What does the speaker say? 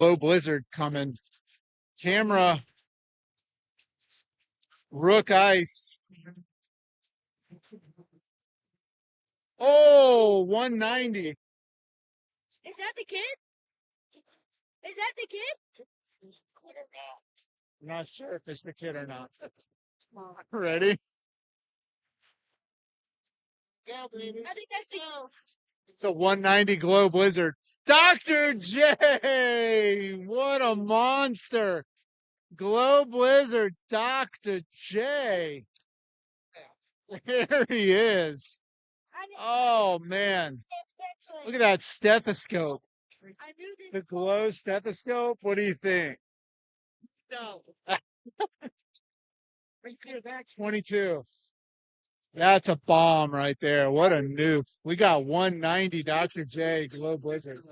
Low blizzard coming. Camera, Rook Ice. Oh, 190. Is that the kid? Is that the kid? I'm not sure if it's the kid or not. Ready? I think that's the kid. It's a 190 Glow Blizzard. Dr. J! What a monster! Glow Blizzard, Dr. J. There he is. Oh, man. Look at that stethoscope. I knew this. The Glow stethoscope. What do you think? No. 22. That's a bomb right there. What a nuke. We got 190 Dr. J Glow Blizzard.